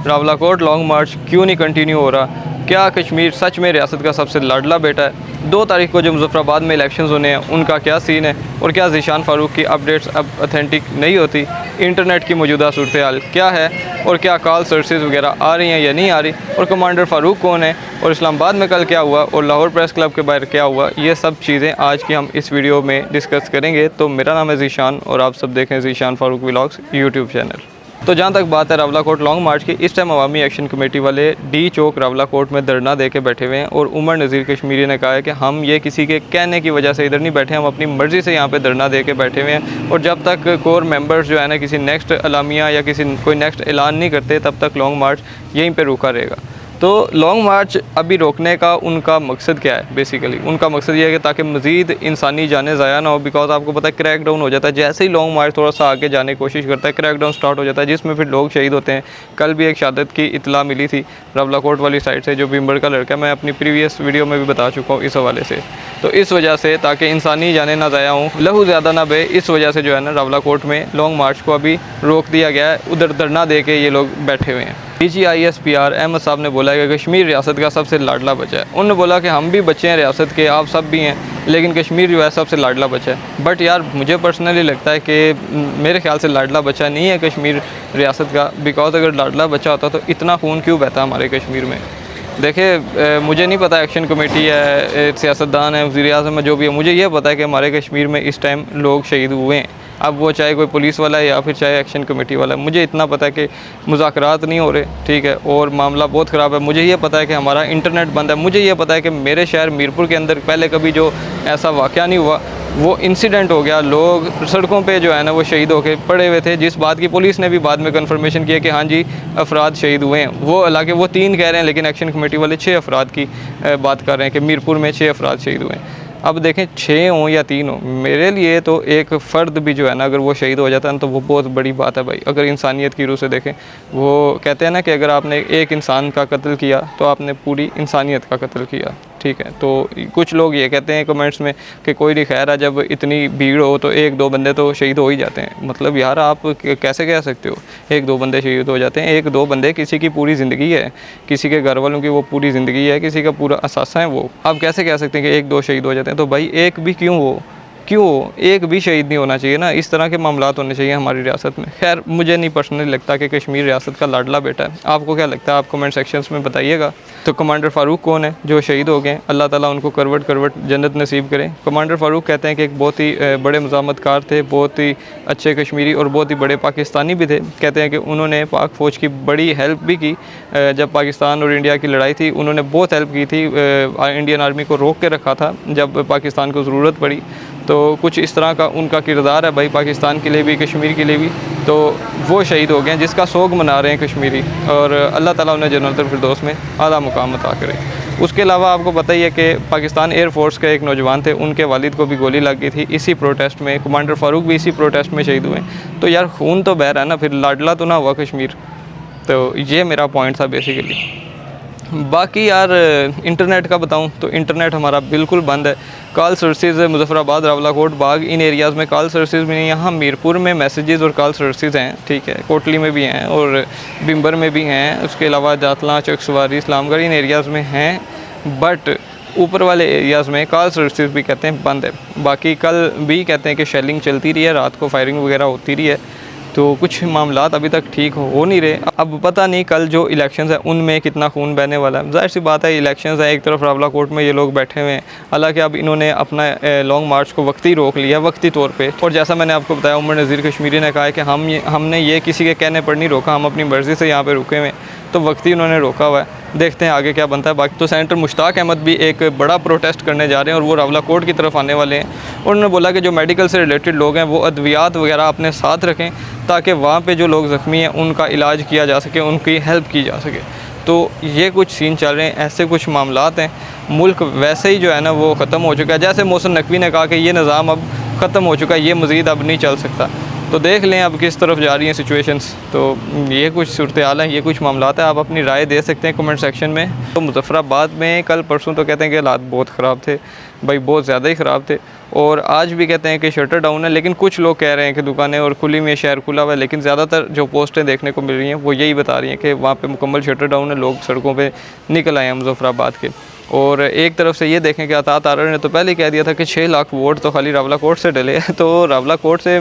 Rawalakot long मार्च क्यों नहीं continue हो रहा? क्या कश्मीर सच में रियासत का सबसे लाडला बेटा है? 2 तारीख को जो मुजफ्फराबाद में इलेक्शंस होने हैं उनका क्या सीन है? और क्या ज़ीशान फ़ारूक की अपडेट्स अब ऑथेंटिक नहीं होती? इंटरनेट की मौजूदा सूरत हाल क्या है? और क्या कॉल सर्विसेज वगैरह आ रही हैं या नहीं आ रही? और कमांडर फ़ारूक कौन है? और इस्लामाबाद में कल क्या हुआ? और लाहौर प्रेस क्लब के बाहर क्या हुआ? ये सब चीज़ें आज की हम इस वीडियो में डिस्कस करेंगे। तो मेरा नाम है ज़ीशान और आप सब देखें Zeeshan Farooq vlogs YouTube channel. तो जहाँ तक बात है रावलाकोट लॉन्ग मार्च की, इस टाइम अवामी एक्शन कमेटी वाले डी चौक रावलाकोट में धरना दे के बैठे हुए हैं। और उमर नज़ीर कश्मीरी ने कहा है कि हम ये किसी के कहने की वजह से इधर नहीं बैठे, हम अपनी मर्ज़ी से यहाँ पे धरना दे के बैठे हुए हैं। और जब तक कोर मेंबर्स जो है ना किसी नेक्स्ट अलामिया या कोई नेक्स्ट ऐलान नहीं करते, तब तक लॉन्ग मार्च यहीं पर रुका रहेगा। तो लॉन्ग मार्च अभी रोकने का उनका मकसद क्या है? बेसिकली उनका मकसद ये है कि ताकि मज़ीद इंसानी जानें ज़ाया ना हो। बिकॉज आपको पता है क्रैक डाउन हो जाता है, जैसे ही लॉन्ग मार्च थोड़ा सा आगे जाने की कोशिश करता है क्रैक डाउन स्टार्ट हो जाता है, जिसमें फिर लोग शहीद होते हैं। कल भी एक शहादत की इतला मिली थी रावलाकोट वाली साइड से, जो बिम्बर का लड़का, मैं अपनी प्रीवियस वीडियो में भी बता चुका हूँ इस हवाले से। तो इस वजह से ताकि इंसानी जानें ना ज़ाया हों, लहू ज़्यादा ना बहे, इस वजह से जो है ना रावलाकोट में लॉन्ग मार्च को अभी रोक दिया गया है। उधर धरना दे के ये लोग बैठे हुए हैं। DGISPR अहमद साहब ने बोला है कि कश्मीर रियासत का सबसे लाडला बच्चा है। उन्होंने बोला कि हम भी बच्चे हैं रियासत के, आप सब भी हैं, लेकिन कश्मीर जो है सबसे लाडला बच्चा है। बट यार मुझे पर्सनली लगता है कि मेरे ख्याल से लाडला बच्चा नहीं है कश्मीर रियासत का। बिकॉज अगर लाडला बच्चा होता तो इतना खून क्यों बहता हमारे कश्मीर में? देखिए मुझे नहीं पता एक्शन कमेटी है, सियासतदान है, वज़ीर आज़म है, जो भी है, मुझे ये पता है कि हमारे कश्मीर में इस टाइम लोग शहीद हुए हैं। अब वो चाहे कोई पुलिस वाला है या फिर चाहे एक्शन कमेटी वाला है, मुझे इतना पता है कि मुज़ाकरात नहीं हो रहे, ठीक है, और मामला बहुत ख़राब है। मुझे ये पता है कि हमारा इंटरनेट बंद है। मुझे ये पता है कि मेरे शहर मीरपुर के अंदर पहले कभी जो ऐसा वाक़या नहीं हुआ, वो इंसिडेंट हो गया, लोग सड़कों पे जो है ना वो शहीद होके पड़े हुए थे, जिस बात की पुलिस ने भी बाद में कंफर्मेशन किया कि हाँ जी अफराद शहीद हुए हैं। वो हालांकि वो 3 कह रहे हैं, लेकिन एक्शन कमेटी वाले 6 अफराद की बात कर रहे हैं कि मीरपुर में 6 अफराद शहीद हुए हैं। अब देखें 6 हों या 3 हों, मेरे लिए तो एक फ़र्द भी जो है ना अगर वो शहीद हो जाता है तो वो बहुत बड़ी बात है भाई। अगर इंसानियत की रूह से देखें, वो कहते हैं ना कि अगर आपने एक इंसान का कत्ल किया तो आपने पूरी इंसानियत का कत्ल किया, ठीक है। तो कुछ लोग ये कहते हैं कमेंट्स में कि कोई नहीं, खैर है, जब इतनी भीड़ हो तो 1-2 बंदे तो शहीद हो ही जाते हैं। मतलब यार आप कैसे कह सकते हो 1-2 बंदे शहीद हो जाते हैं? 1-2 बंदे किसी की पूरी ज़िंदगी है, किसी के घर वालों की वो पूरी ज़िंदगी है, किसी का पूरा असासा है वो। आप कैसे कह सकते हैं कि 1-2 शहीद हो जाते हैं? तो भाई एक भी क्यों हो, एक भी शहीद नहीं होना चाहिए ना। इस तरह के मामलात होने चाहिए हमारी रियासत में। खैर मुझे नहीं पर्सनली लगता कि कश्मीर रियासत का लाडला बेटा है। आपको क्या लगता है? आप कमेंट सेक्शंस में बताइएगा। तो कमांडर फ़ारूक कौन है जो शहीद हो गए? अल्लाह ताला उनको करवट जन्नत नसीब करें। कमांडर फ़ारूक कहते हैं कि एक बहुत ही बड़े मज़ामतकार थे, बहुत ही अच्छे कश्मीरी और बहुत ही बड़े पाकिस्तानी भी थे। कहते हैं कि उन्होंने पाक फ़ौज की बड़ी हेल्प भी की। जब पाकिस्तान और इंडिया की लड़ाई थी उन्होंने बहुत हेल्प की थी, इंडियन आर्मी को रोक के रखा था जब पाकिस्तान को ज़रूरत पड़ी। तो कुछ इस तरह का उनका किरदार है भाई, पाकिस्तान के लिए भी कश्मीर के लिए भी। तो वो शहीद हो गए हैं, जिसका सोग मना रहे हैं कश्मीरी, और अल्लाह ताला उन्हें जन्नतुल फिरदौस में आला मुकाम अता करे। उसके अलावा आपको पता ही है कि पाकिस्तान एयरफोर्स के एक नौजवान थे, उनके वालिद को भी गोली लग गई थी इसी प्रोटेस्ट में। कमांडर फ़ारूक भी इसी प्रोटेस्ट में शहीद हुए। तो यार खून तो बह रहा है ना, फिर लाडला तो ना हुआ कश्मीर। तो ये मेरा पॉइंट था बेसिकली। बाकी यार इंटरनेट का बताऊं तो इंटरनेट हमारा बिल्कुल बंद है। कॉल सर्विसेज मुजफ्फराबाद, रावलाकोट, बाग, इन एरियाज़ में कॉल सर्विसेज भी नहीं। यहाँ मीरपुर में मैसेजेस और कॉल सर्विसेज हैं, ठीक है, कोटली में भी हैं और बिम्बर में भी हैं, उसके अलावा जातला, चकसवारी, इस्लामगढ़, इन एरियाज़ में हैं। बट ऊपर वाले एरियाज़ में कॉल सर्विसेज भी कहते हैं बंद है। बाकी कल भी कहते हैं कि शेलिंग चलती रही है, रात को फायरिंग वगैरह होती रही है। तो कुछ मामलात अभी तक ठीक हो नहीं रहे। अब पता नहीं कल जो इलेक्शंस है उनमें कितना खून बहने वाला है। ज़ाहिर सी बात है इलेक्शंस है, एक तरफ रावलाकोट में ये लोग बैठे हुए हैं। हालांकि अब इन्होंने अपना लॉन्ग मार्च को वक्ती रोक लिया, वक्ती तौर पे। और जैसा मैंने आपको बताया, उमर नज़ीर कश्मीरी ने कहा है कि हमने ये किसी के कहने पर नहीं रोका, हम अपनी मर्ज़ी से यहाँ पर रुके हुए हैं। तो वक्ती उन्होंने रोका हुआ है, देखते हैं आगे क्या बनता है। बाकी तो सेनेटर मुश्ताक अहमद भी एक बड़ा प्रोटेस्ट करने जा रहे हैं और वो रावलाकोट की तरफ आने वाले हैं। और उन्होंने बोला कि जो मेडिकल से रिलेटेड लोग हैं वो अद्वियात वगैरह अपने साथ रखें, ताकि वहाँ पे जो लोग ज़ख्मी हैं उनका इलाज किया जा सके, उनकी हेल्प की जा सके। तो ये कुछ सीन चल रहे हैं, ऐसे कुछ मामलात हैं। मुल्क वैसे ही जो है ना वो ख़त्म हो चुका है। जैसे मोहसिन नकवी ने कहा कि ये निज़ाम अब ख़त्म हो चुका है, ये मज़ीद अब नहीं चल सकता। तो देख लें अब किस तरफ जा रही हैं सिचुएशंस। तो ये कुछ सूरत हाल है, ये कुछ मामलात है, आप अपनी राय दे सकते हैं कमेंट सेक्शन में। तो मुजफ्फराबाद में कल परसों तो कहते हैं कि हालात बहुत ख़राब थे भाई, बहुत ज़्यादा ही ख़राब थे, और आज भी कहते हैं कि शटर डाउन है, लेकिन कुछ लोग कह रहे हैं कि दुकानें और खुली में शहर खुला हुआ है। लेकिन ज़्यादातर जो पोस्टें देखने को मिल रही हैं वो यही बता रही हैं कि वहाँ पे मुकम्मल शटर डाउन है, लोग सड़कों पे निकल आए हैं मुजफ्फराबाद के। और एक तरफ से ये देखें कि अतात आर्यर ने तो पहले ही कह दिया था कि 6 लाख वोट तो खाली रावला कोट से डले हैं। तो रावला कोट से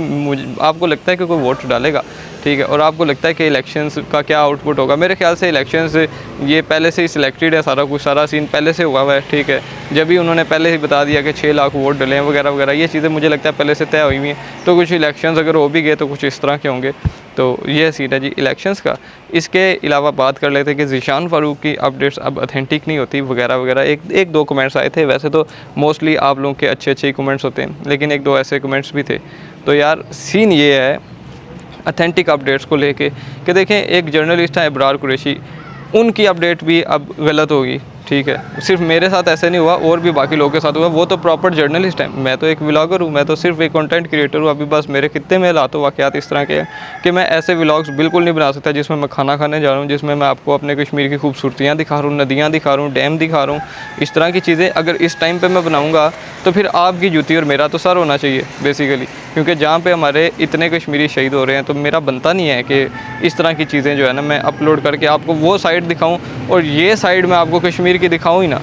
आपको लगता है कि कोई वोट डालेगा? ठीक है, और आपको लगता है कि इलेक्शंस का क्या आउटपुट होगा? मेरे ख्याल से इलेक्शंस ये पहले से ही सिलेक्टेड है, सारा कुछ, सारा सीन पहले से हुआ हुआ है। ठीक है, जब भी उन्होंने पहले ही बता दिया कि 6 लाख वोट डले हैं वगैरह वगैरह, ये चीज़ें मुझे लगता है पहले से तय हुई हुई हैं। तो कुछ इलेक्शंस अगर हो भी गए तो कुछ इस तरह के होंगे। तो ये सीन है जी इलेक्शंस का। इसके अलावा बात कर लेते हैं कि ज़ीशान फ़ारूक की अपडेट्स अब ऑथेंटिक नहीं होती वगैरह वगैरह। एक दो कमेंट्स आए थे, वैसे तो मोस्टली आप लोगों के अच्छे ही कमेंट्स होते हैं, लेकिन एक दो ऐसे कमेंट्स भी थे। तो यार सीन ये है ऑथेंटिक अपडेट्स को लेके कि देखें, एक जर्नलिस्ट है इब्रार कुरैशी, उनकी अपडेट भी अब गलत होगी। ठीक है, सिर्फ मेरे साथ ऐसे नहीं हुआ, और भी बाकी लोगों के साथ हुआ। वो तो प्रॉपर जर्नलिस्ट हैं, मैं तो एक व्लॉगर हूँ, मैं तो सिर्फ एक कंटेंट क्रिएटर हूँ। अभी बस मेरे कितने में हालात वाक़यात इस तरह के हैं कि मैं ऐसे व्लॉग्स बिल्कुल नहीं बना सकता जिसमें मैं खाना खाने जा रहा हूँ, जिसमें मैं आपको अपने कश्मीर की खूबसूरतियाँ दिखा रहा हूँ, नदियाँ दिखा रहा हूँ, डैम दिखा रहा हूँ। इस तरह की चीज़ें अगर इस टाइम पर मैं बनाऊँगा तो फिर आपकी जूती और मेरा तो सर होना चाहिए बेसिकली, क्योंकि जहाँ पे हमारे इतने कश्मीरी शहीद हो रहे हैं तो मेरा बनता नहीं है कि इस तरह की चीज़ें जो है ना मैं अपलोड करके आपको वो साइड दिखाऊं और ये साइड में आपको कश्मीर की दिखाऊं ही ना।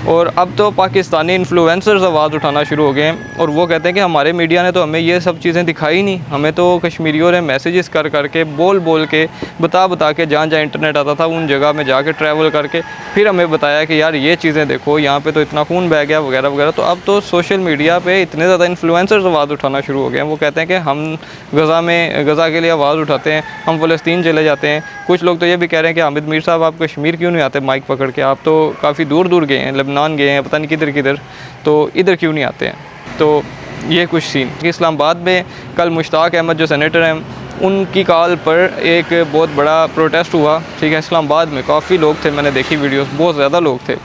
और अब तो पाकिस्तानी इन्फ्लुएंसर्स आवाज़ उठाना शुरू हो गए हैं, और वो कहते हैं कि हमारे मीडिया ने तो हमें ये सब चीज़ें दिखाई नहीं, हमें तो कश्मीरियों ने मैसेजेस कर करके बोल के बता के जहाँ जहाँ इंटरनेट आता था उन जगह में जाके ट्रैवल करके फिर हमें बताया कि यार ये चीज़ें देखो, यहाँ पे तो इतना खून बह गया वगैरह वगैरह। तो अब तो सोशल मीडिया पे इतने ज़्यादा इन्फ्लुएंसर्स आवाज़ उठाना शुरू हो गए हैं। वो कहते हैं कि हम गज़ा के लिए आवाज़ उठाते हैं, हम फ़लस्तीन चले जाते हैं। कुछ लोग तो ये भी कह रहे हैं कि हामिद मीर साहब आप कश्मीर क्यों नहीं आते माइक पकड़ के, आप तो काफ़ी दूर दूर गए हैं, लेबनान गए हैं, पता नहीं किधर किधर, तो इधर क्यों नहीं आते हैं? तो ये कुछ सीन। इस्लामाबाद में कल मुश्ताक अहमद जो सेनेटर हैं उनकी कॉल पर एक बहुत बड़ा प्रोटेस्ट हुआ। ठीक है, इस्लामाबाद में काफ़ी लोग थे, मैंने देखी वीडियोस, बहुत ज़्यादा लोग थे।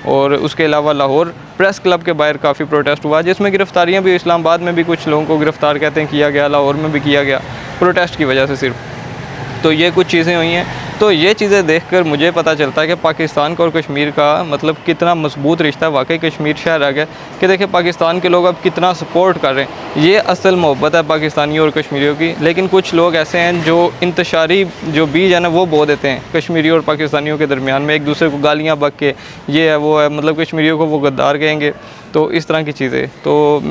और उसके अलावा लाहौर प्रेस क्लब के बाहर काफ़ी प्रोटेस्ट हुआ, जिसमें गिरफ़्तारियाँ भी, इस्लामाबाद में भी कुछ लोगों को गिरफ़्तार कहते हैं किया गया, लाहौर में भी किया गया प्रोटेस्ट की वजह से सिर्फ। तो ये कुछ चीज़ें हुई हैं। तो ये चीज़ें देखकर मुझे पता चलता है कि पाकिस्तान का और कश्मीर का मतलब कितना मजबूत रिश्ता है। वाकई कश्मीर शहर आ गया कि देखिए पाकिस्तान के लोग अब कितना सपोर्ट कर रहे हैं। ये असल मोहब्बत है पाकिस्तानियों और कश्मीरियों की। लेकिन कुछ लोग ऐसे हैं जो इंतशारी जो बीज है ना वो बो देते हैं कश्मीरियों और पाकिस्तानियों के दरमियान में, एक दूसरे को गालियाँ बक के ये है वो है, मतलब कश्मीरियों को वो गद्दार कहेंगे, तो इस तरह की चीज़ें। तो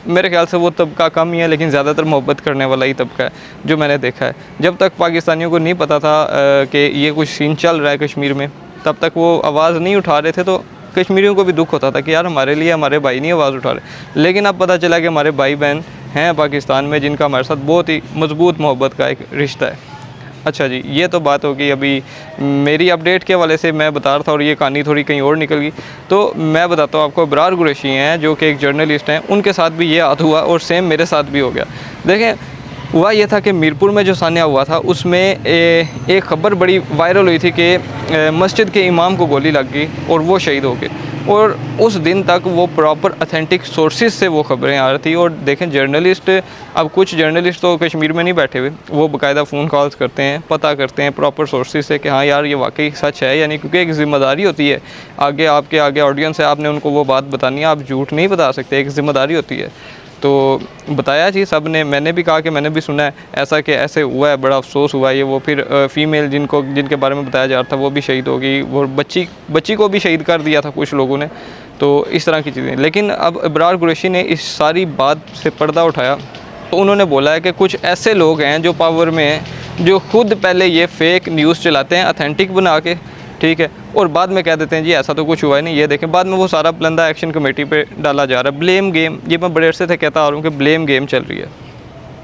मेरे ख्याल से वो तबका कम ही है, लेकिन ज़्यादातर मोहब्बत करने वाला ही तबका है जो मैंने देखा है। जब तक पाकिस्तानियों को नहीं पता था कि ये कुछ सीन चल रहा है कश्मीर में, तब तक वो आवाज़ नहीं उठा रहे थे। तो कश्मीरियों को भी दुख होता था कि यार हमारे लिए हमारे भाई नहीं आवाज़ उठा रहे। लेकिन अब पता चला कि हमारे भाई बहन हैं पाकिस्तान में जिनका हमारे साथ बहुत ही मजबूत मोहब्बत का एक रिश्ता है। अच्छा जी, ये तो बात होगी अभी मेरी अपडेट के हवाले से मैं बता रहा था, और ये कहानी थोड़ी कहीं और निकल गई। तो मैं बताता हूँ आपको, इब्रार कुरैशी हैं जो कि एक जर्नलिस्ट हैं, उनके साथ भी ये हादसा हुआ और सेम मेरे साथ भी हो गया। देखें, हुआ ये था कि मीरपुर में जो सान्या हुआ था उसमें एक ख़बर बड़ी वायरल हुई थी कि मस्जिद के इमाम को गोली लग गई और वो शहीद हो गए। और उस दिन तक वो प्रॉपर ऑथेंटिक सोर्सेज से वो ख़बरें आ रही थी। और देखें जर्नलिस्ट, अब कुछ जर्नलिस्ट तो कश्मीर में नहीं बैठे हुए, वो बाकायदा फ़ोन कॉल्स करते हैं, पता करते हैं प्रॉपर सोर्सेज से कि हाँ यार ये वाकई सच है या नहीं, क्योंकि एक ज़िम्मेदारी होती है। आपके आगे ऑडियंस है, आपने उनको वो बात बतानी है, आप झूठ नहीं बता सकते, एक ज़िम्मेदारी होती है। तो बताया जी सब ने, मैंने भी कहा कि मैंने भी सुना है ऐसा कि ऐसे हुआ है, बड़ा अफसोस हुआ है ये वो। फिर फ़ीमेल जिनके बारे में बताया जा रहा था वो भी शहीद हो गई, वो बच्ची को भी शहीद कर दिया था कुछ लोगों ने। तो इस तरह की चीज़ें। लेकिन अब इब्रार कुरैशी ने इस सारी बात से पर्दा उठाया, तो उन्होंने बोला है कि कुछ ऐसे लोग हैं जो पावर में हैं, जो खुद पहले ये फ़ेक न्यूज़ चलाते हैं ऑथेंटिक बना के, ठीक है, और बाद में कह देते हैं जी ऐसा तो कुछ हुआ ही नहीं। ये देखें, बाद में वो सारा पलंदा एक्शन कमेटी पे डाला जा रहा है। ब्लेम गेम, ये मैं बड़े अरसे से कहता आ रहा हूँ कि ब्लेम गेम चल रही है।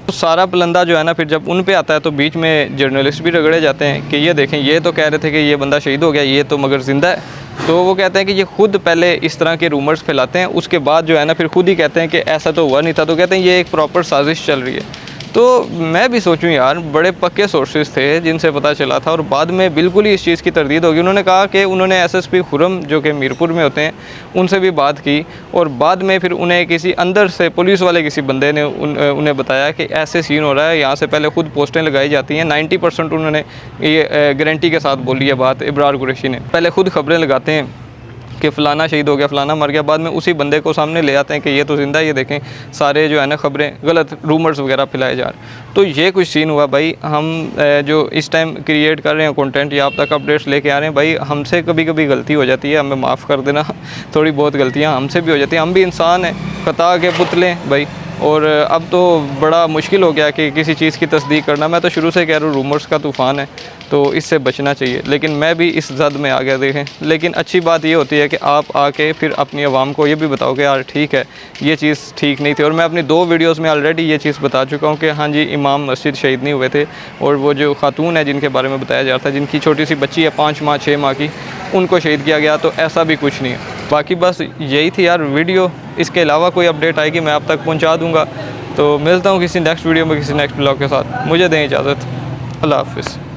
तो सारा पलंदा जो है ना, फिर जब उन पे आता है तो बीच में जर्नलिस्ट भी रगड़े जाते हैं कि ये देखें, ये तो कह रहे थे कि ये बंदा शहीद हो गया, ये तो मगर ज़िंदा है। तो वो कहते हैं कि ये खुद पहले इस तरह के रूमर्स फैलाते हैं, उसके बाद जो है ना फिर खुद ही कहते हैं कि ऐसा तो हुआ नहीं था। तो कहते हैं ये एक प्रॉपर साजिश चल रही है। तो मैं भी सोचूं यार, बड़े पक्के सोर्सेज थे जिनसे पता चला था और बाद में बिल्कुल ही इस चीज़ की तरदीद होगी। उन्होंने कहा कि उन्होंने एसएसपी खुरम जो कि मीरपुर में होते हैं उनसे भी बात की और बाद में फिर उन्हें किसी अंदर से पुलिस वाले किसी बंदे ने उन्हें बताया कि ऐसे सीन हो रहा है, यहाँ से पहले खुद पोस्टें लगाई जाती हैं। 90% उन्होंने ये गारंटी के साथ बोली है बात, इब्रार कुरैशी ने। पहले खुद खबरें लगाते हैं कि फ़लाना शहीद हो गया, फ़लाना मर गया, बाद में उसी बंदे को सामने ले आते हैं कि ये तो ज़िंदा है, ये देखें। सारे जो है ना खबरें गलत रूमर्स वगैरह फैलाए जा रहे। तो ये कुछ सीन हुआ भाई। हम जो इस टाइम क्रिएट कर रहे हैं कंटेंट या आप तक अपडेट्स लेके आ रहे हैं भाई, हमसे कभी कभी गलती हो जाती है, हमें माफ़ कर देना। थोड़ी बहुत गलतियाँ हमसे भी हो जाती हैं, हम भी इंसान हैं, खता के पुतले भाई। और अब तो बड़ा मुश्किल हो गया कि किसी चीज़ की तस्दीक करना। मैं तो शुरू से कह रहा हूँ रूमर्स का तूफ़ान है, तो इससे बचना चाहिए। लेकिन मैं भी इस जद में आ गया देखें। लेकिन अच्छी बात ये होती है कि आप आके फिर अपनी आवाम को ये भी बताओ कि यार ठीक है, ये चीज़ ठीक नहीं थी। और मैं अपनी 2 वीडियोज़ में ऑलरेडी ये चीज़ बता चुका हूँ कि हाँ जी, इमाम मस्जिद शहीद नहीं हुए थे। और वो जो खातून है जिनके बारे में बताया जा रहा था, जिनकी छोटी सी बच्ची है 5 माह 6 माह की, उनको शहीद किया गया। तो ऐसा भी कुछ नहीं है। बाकी बस यही थी यार वीडियो। इसके अलावा कोई अपडेट आएगी मैं आप तक पहुंचा दूंगा। तो मिलता हूं किसी नेक्स्ट वीडियो में, किसी नेक्स्ट ब्लॉग के साथ। मुझे दें इजाज़त। अल्लाह हाफ़िज़।